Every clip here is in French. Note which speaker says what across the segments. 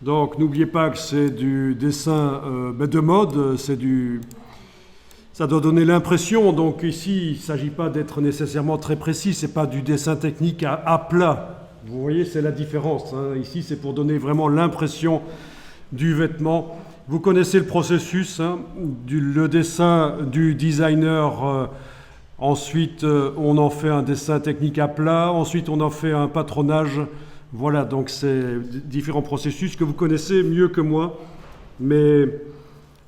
Speaker 1: Donc n'oubliez pas que c'est du dessin de mode, ça doit donner l'impression. Donc ici, il ne s'agit pas d'être nécessairement très précis, ce n'est pas du dessin technique à plat. Vous voyez, c'est la différence. Hein. Ici, c'est pour donner vraiment l'impression du vêtement. Vous connaissez le processus, hein, le dessin du designer. Ensuite, on en fait un dessin technique à plat. Ensuite, on en fait un patronage. Voilà, donc c'est différents processus que vous connaissez mieux que moi. Mais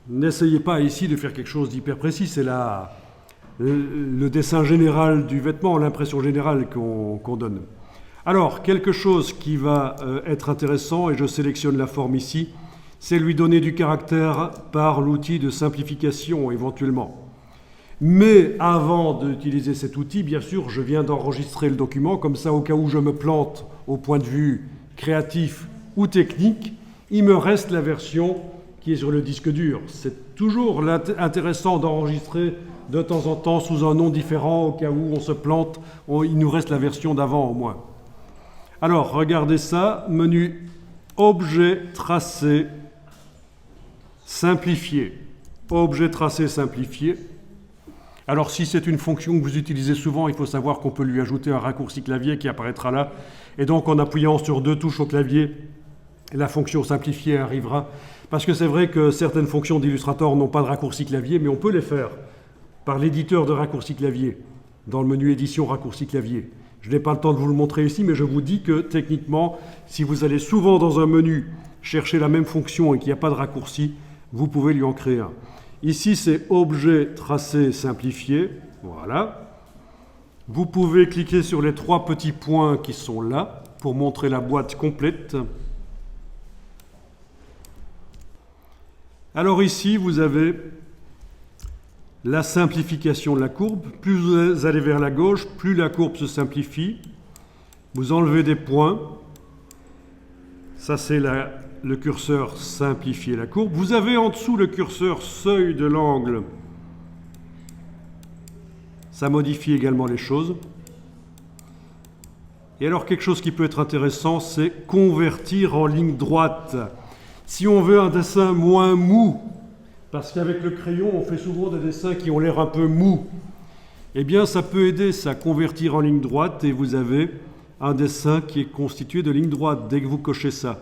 Speaker 1: n'essayez pas ici de faire quelque chose d'hyper précis. C'est le dessin général du vêtement, l'impression générale qu'on donne. Alors, quelque chose qui va être intéressant, et je sélectionne la forme ici, c'est lui donner du caractère par l'outil de simplification éventuellement. Mais avant d'utiliser cet outil, bien sûr, je viens d'enregistrer le document, comme ça, au cas où je me plante au point de vue créatif ou technique, il me reste la version qui est sur le disque dur. C'est toujours intéressant d'enregistrer de temps en temps sous un nom différent, au cas où on se plante, il nous reste la version d'avant au moins. Alors, regardez ça, menu Objet tracé simplifié. Objet tracé simplifié. Alors, si c'est une fonction que vous utilisez souvent, il faut savoir qu'on peut lui ajouter un raccourci clavier qui apparaîtra là. Et donc, en appuyant sur 2 touches au clavier, la fonction simplifiée arrivera. Parce que c'est vrai que certaines fonctions d'Illustrator n'ont pas de raccourci clavier, mais on peut les faire par l'éditeur de raccourci clavier, dans le menu édition raccourci clavier. Je n'ai pas le temps de vous le montrer ici, mais je vous dis que techniquement, si vous allez souvent dans un menu chercher la même fonction et qu'il n'y a pas de raccourci, vous pouvez lui en créer un. Ici, c'est Objet tracé simplifié. Voilà. Vous pouvez cliquer sur les 3 petits points qui sont là pour montrer la boîte complète. Alors ici, vous avez la simplification de la courbe. Plus vous allez vers la gauche, plus la courbe se simplifie. Vous enlevez des points. Ça, c'est le curseur simplifier la courbe. Vous avez en dessous le curseur seuil de l'angle. Ça modifie également les choses. Et alors, quelque chose qui peut être intéressant, c'est convertir en ligne droite. Si on veut un dessin moins mou, parce qu'avec le crayon, on fait souvent des dessins qui ont l'air un peu mous, eh bien, ça peut aider ça à convertir en ligne droite et vous avez un dessin qui est constitué de lignes droites dès que vous cochez ça.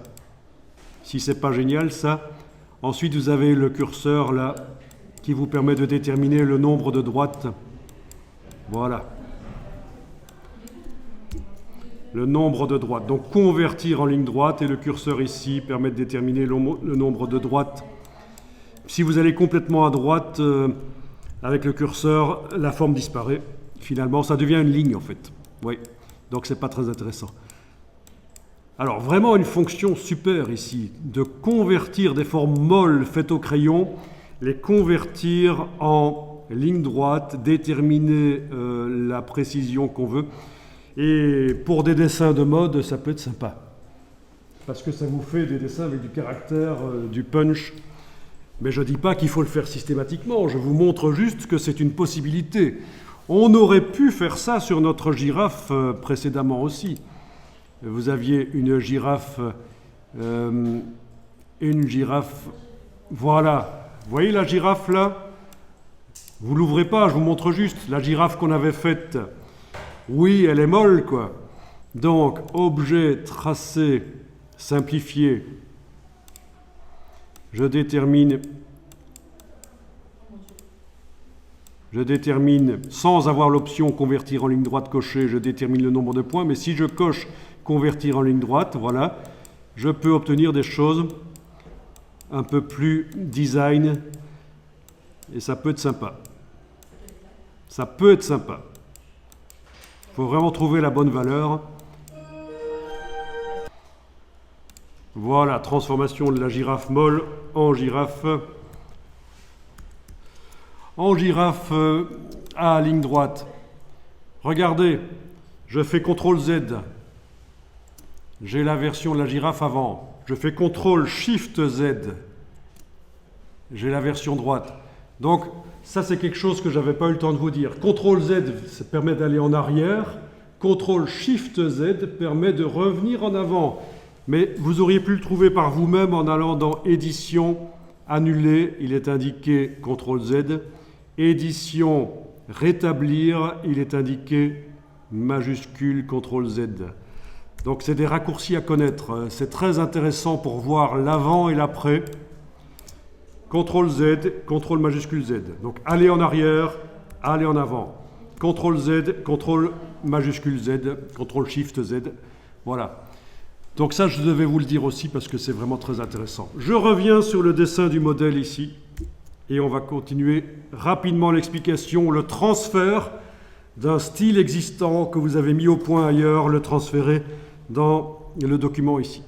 Speaker 1: Si ce n'est pas génial, ça. Ensuite, vous avez le curseur là qui vous permet de déterminer le nombre de droites. Voilà. Le nombre de droites. Donc, convertir en ligne droite et le curseur ici permet de déterminer le nombre de droites. Si vous allez complètement à droite avec le curseur, la forme disparaît. Finalement, ça devient une ligne en fait. Oui. Donc, ce n'est pas très intéressant. Alors, vraiment une fonction super ici, de convertir des formes molles faites au crayon, les convertir en ligne droite, déterminer la précision qu'on veut. Et pour des dessins de mode, ça peut être sympa. Parce que ça vous fait des dessins avec du caractère, du punch. Mais je ne dis pas qu'il faut le faire systématiquement, je vous montre juste que c'est une possibilité. On aurait pu faire ça sur notre girafe précédemment aussi. Vous aviez une girafe, voilà. Vous voyez la girafe là? Vous l'ouvrez pas, je vous montre juste la girafe qu'on avait faite. Oui, elle est molle quoi. Donc, objet tracé, simplifié. Je détermine, sans avoir l'option convertir en ligne droite cochée, je détermine le nombre de points, mais si je coche convertir en ligne droite, voilà, je peux obtenir des choses un peu plus design et ça peut être sympa. Ça peut être sympa. Il faut vraiment trouver la bonne valeur. Voilà, transformation de la girafe molle en girafe à ligne droite. Regardez, je fais CTRL Z. J'ai la version de la girafe avant. Je fais CTRL SHIFT Z. J'ai la version droite. Donc, ça c'est quelque chose que je n'avais pas eu le temps de vous dire. CTRL Z, ça permet d'aller en arrière. CTRL SHIFT Z permet de revenir en avant. Mais vous auriez pu le trouver par vous-même en allant dans Édition, Annuler, il est indiqué CTRL-Z. Édition, Rétablir, il est indiqué majuscule CTRL-Z. Donc c'est des raccourcis à connaître. C'est très intéressant pour voir l'avant et l'après. CTRL-Z, CTRL majuscule Z. Donc aller en arrière, aller en avant. CTRL-Z, CTRL majuscule Z, CTRL-SHIFT-Z. Voilà. Donc ça, je devais vous le dire aussi parce que c'est vraiment très intéressant. Je reviens sur le dessin du modèle ici et on va continuer rapidement l'explication. Le transfert d'un style existant que vous avez mis au point ailleurs, le transférer dans le document ici.